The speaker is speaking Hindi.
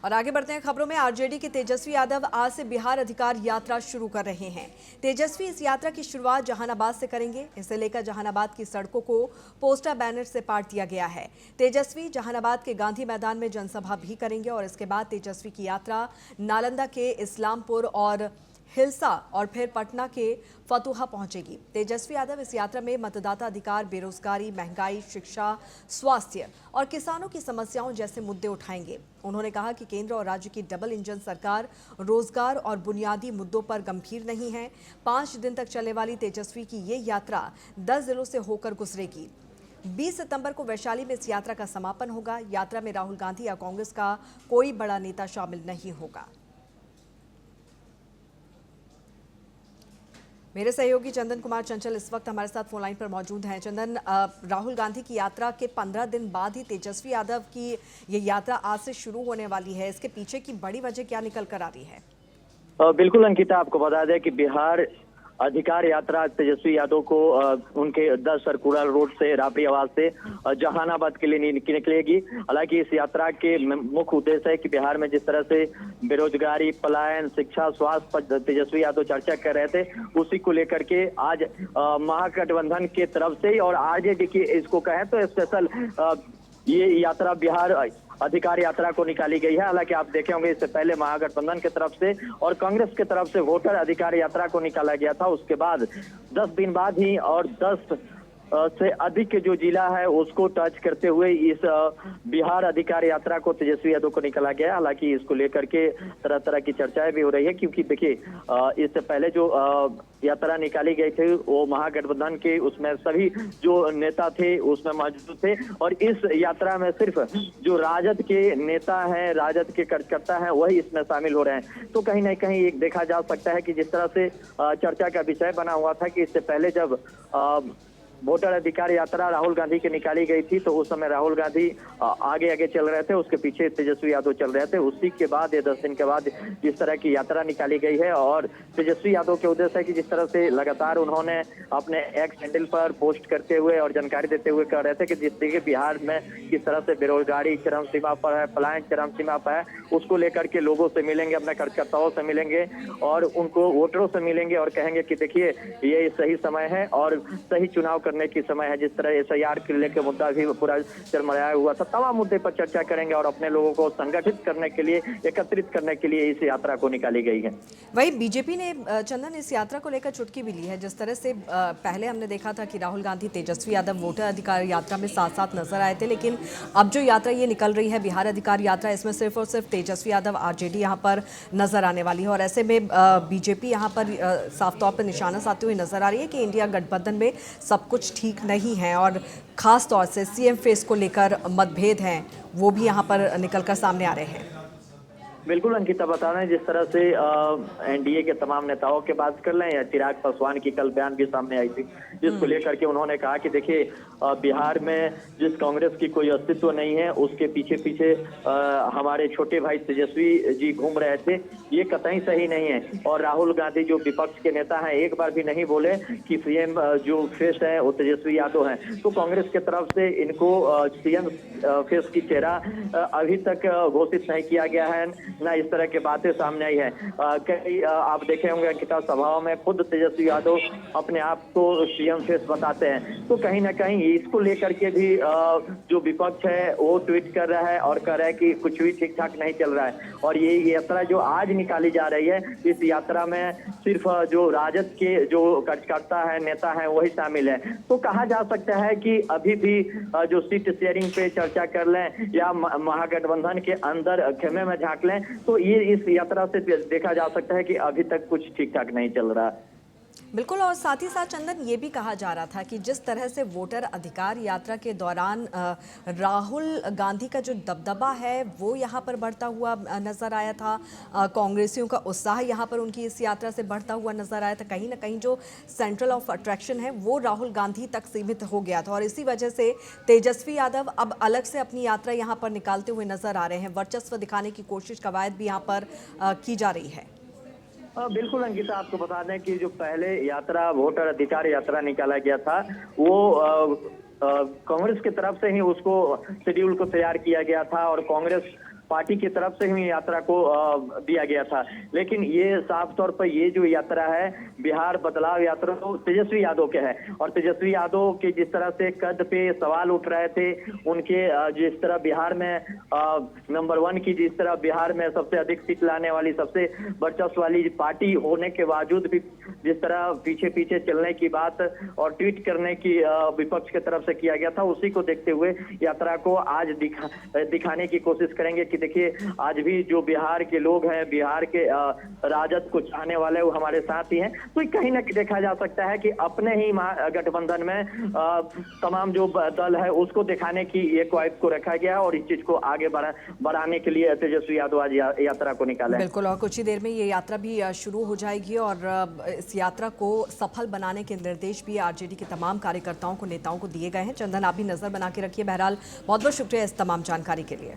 और आगे बढ़ते हैं खबरों में। आरजेडी के तेजस्वी यादव आज से बिहार अधिकार यात्रा शुरू कर रहे हैं। तेजस्वी इस यात्रा की शुरुआत जहानाबाद से करेंगे। इसे लेकर जहानाबाद की सड़कों को पोस्टर बैनर से पाट दिया गया है। तेजस्वी जहानाबाद के गांधी मैदान में जनसभा भी करेंगे और इसके बाद तेजस्वी की यात्रा नालंदा के इस्लामपुर और हिलसा और फिर पटना के फतुहा पहुंचेगी। तेजस्वी यादव इस यात्रा में मतदाता अधिकार, बेरोजगारी, महंगाई, शिक्षा, स्वास्थ्य और किसानों की समस्याओं जैसे मुद्दे उठाएंगे। उन्होंने कहा कि केंद्र और राज्य की डबल इंजन सरकार रोजगार और बुनियादी मुद्दों पर गंभीर नहीं है। 5 दिन तक चलने वाली तेजस्वी की ये यात्रा 10 जिलों से होकर गुजरेगी। 20 सितंबर को वैशाली में इस यात्रा का समापन होगा। यात्रा में राहुल गांधी या कांग्रेस का कोई बड़ा नेता शामिल नहीं होगा। मेरे सहयोगी चंदन कुमार चंचल इस वक्त हमारे साथ फोन लाइन पर मौजूद हैं। चंदन, राहुल गांधी की यात्रा के 15 दिन बाद ही तेजस्वी यादव की ये यात्रा आज से शुरू होने वाली है। इसके पीछे की बड़ी वजह क्या निकल कर आ रही है? बिल्कुल अंकिता, आपको बता दें कि बिहार अधिकार यात्रा तेजस्वी यादव को उनके 10 सर्कुलर रोड से राबड़ी आवास से जहानाबाद के लिए निकलेगी। हालांकि इस यात्रा के मुख्य उद्देश्य है कि बिहार में जिस तरह से बेरोजगारी, पलायन, शिक्षा, स्वास्थ्य पर तेजस्वी यादव चर्चा कर रहे थे, उसी को लेकर के आज महागठबंधन के तरफ से और आरजेडी की इसको कहें तो स्पेशल ये यात्रा बिहार अधिकार यात्रा को निकाली गई है। हालांकि आप देखे होंगे इससे पहले महागठबंधन की तरफ से और कांग्रेस की तरफ से वोटर अधिकार यात्रा को निकाला गया था। उसके बाद 10 दिन बाद ही और 10 से अधिक जो जिला है उसको टच करते हुए इस बिहार अधिकार यात्रा को तेजस्वी यादव को निकाला गया। हालांकि इसको लेकर के तरह तरह की चर्चाएं भी हो रही है, क्योंकि देखिए इससे पहले जो यात्रा निकाली गई थी वो महागठबंधन के उसमें सभी जो नेता थे उसमें मौजूद थे और इस यात्रा में सिर्फ जो राजद के नेता हैं, राजद के कार्यकर्ता हैं, वही इसमें शामिल हो रहे हैं। तो कहीं ना कहीं एक देखा जा सकता है कि जिस तरह से चर्चा का विषय बना हुआ था कि इससे पहले जब वोटर अधिकार यात्रा राहुल गांधी की निकाली गई थी तो उस समय राहुल गांधी आगे आगे चल रहे थे, उसके पीछे तेजस्वी यादव चल रहे थे। उसी के बाद ये 10 दिन के बाद जिस तरह की यात्रा निकाली गई है और तेजस्वी यादव के उद्देश्य है कि जिस तरह से लगातार उन्होंने अपने एक्स हैंडल पर पोस्ट करते हुए और जानकारी देते हुए कह रहे थे कि जिस तरीके बिहार में किस तरह से बेरोजगारी चरम सीमा पर है, पलायन चरम सीमा पर है, उसको लेकर के लोगों से मिलेंगे, अपने कार्यकर्ताओं से मिलेंगे और उनको वोटरों से मिलेंगे और कहेंगे कि देखिए ये सही समय है और सही चुनाव करने की समय है। जिस तरह एसआईआर के लेकर मुद्दा भी पूरा चरमराया हुआ था, तमाम मुद्दे पर चर्चा करेंगे और अपने लोगों को संगठित करने के लिए, एकत्रित करने के लिए इस यात्रा को निकाली गई है। वही बीजेपी ने चंदन इस यात्रा को लेकर चुटकी भी ली है। जिस तरह से पहले हमने देखा था कि राहुल गांधी, तेजस्वी यादव वोटर अधिकार यात्रा में साथ साथ नजर आए थे, लेकिन अब जो यात्रा ये निकल रही है बिहार अधिकार यात्रा, इसमें सिर्फ और सिर्फ तेजस्वी यादव, आरजेडी यहाँ पर नजर आने वाली है और ऐसे में बीजेपी यहाँ पर साफ तौर पर निशाना साधते हुए नजर आ रही है कि इंडिया गठबंधन में सब कुछ ठीक नहीं है और खास तौर से सीएम फेस को लेकर मतभेद हैं, वो भी यहाँ पर निकलकर सामने आ रहे हैं। बिल्कुल अंकिता, बता रहे हैं जिस तरह से एनडीए के तमाम नेताओं के बात कर लें या चिराग पासवान की कल बयान भी सामने आई थी, जिसको लेकर के उन्होंने कहा कि देखिए बिहार में जिस कांग्रेस की कोई अस्तित्व नहीं है उसके पीछे पीछे हमारे छोटे भाई तेजस्वी जी घूम रहे थे, ये कतई सही नहीं है। और राहुल गांधी जो विपक्ष के नेता हैं एक बार भी नहीं बोले कि सीएम जो फेस है वो तेजस्वी यादव है। तो कांग्रेस के तरफ से इनको सीएम फेस की चेहरा अभी तक घोषित नहीं किया गया है, ना इस तरह की बातें सामने आई है। कई आप देखे होंगे अंकिता, सभाओं में खुद तेजस्वी यादव अपने आप को सीएम फेस बताते हैं। तो कहीं ना कहीं इसको लेकर के भी जो विपक्ष है वो ट्वीट कर रहा है और कह रहा है कि कुछ भी ठीक ठाक नहीं चल रहा है। और ये यात्रा जो आज निकाली जा रही है, इस यात्रा में सिर्फ जो राजद के जो कार्यकर्ता है, नेता है, वही शामिल है। तो कहा जा सकता है कि अभी भी जो सीट शेयरिंग पे चर्चा कर लें या महागठबंधन के अंदर खेमे में झांक लें, तो ये इस यात्रा से देखा जा सकता है कि अभी तक कुछ ठीक ठाक नहीं चल रहा। बिल्कुल, और साथ ही साथ चंदन ये भी कहा जा रहा था कि जिस तरह से वोटर अधिकार यात्रा के दौरान राहुल गांधी का जो दबदबा है वो यहाँ पर बढ़ता हुआ नजर आया था, कांग्रेसियों का उत्साह यहाँ पर उनकी इस यात्रा से बढ़ता हुआ नजर आया था। कहीं ना कहीं जो सेंट्रल ऑफ अट्रैक्शन है वो राहुल गांधी तक सीमित हो गया था और इसी वजह से तेजस्वी यादव अब अलग से अपनी यात्रा यहाँ पर निकालते हुए नजर आ रहे हैं। वर्चस्व दिखाने की कोशिश कवायद भी यहाँ पर की जा रही है। बिल्कुल अंकिता, आपको बता दें कि जो पहले यात्रा वोटर अधिकार यात्रा निकाला गया था वो कांग्रेस की तरफ से ही उसको शेड्यूल को तैयार किया गया था और कांग्रेस पार्टी की तरफ से ही यात्रा को दिया गया था। लेकिन ये साफ तौर पर ये जो यात्रा है बिहार बदलाव यात्रा तो तेजस्वी यादव के है, और तेजस्वी यादव के जिस तरह से कद पे सवाल उठ रहे थे, उनके जिस तरह बिहार में नंबर 1 की, जिस तरह बिहार में सबसे अधिक सीट लाने वाली, सबसे वर्चस्व वाली पार्टी होने के बावजूद भी जिस तरह पीछे पीछे चलने की बात और ट्वीट करने की विपक्ष की तरफ से किया गया था, उसी को देखते हुए यात्रा को आज दिखाने की कोशिश करेंगे कि देखिए आज भी जो बिहार के लोग हैं, बिहार के राजद को चाहने वाले वो हमारे साथ ही हैं। तो कहीं ना कहीं देखा जा सकता है कि अपने ही गठबंधन में तमाम जो दल है उसको दिखाने की एक क्वाइट को रखा गया और इस चीज को आगे बढ़ाने के लिए तेजस्वी यादव आज यात्रा को निकाले। बिल्कुल, और कुछ ही देर में ये यात्रा भी शुरू हो जाएगी और इस यात्रा को सफल बनाने के निर्देश भी आरजेडी के तमाम कार्यकर्ताओं को, नेताओं को दिए गए हैं। चंदन, आप भी नजर बना के रखिए। बहरहाल बहुत बहुत शुक्रिया इस तमाम जानकारी के लिए।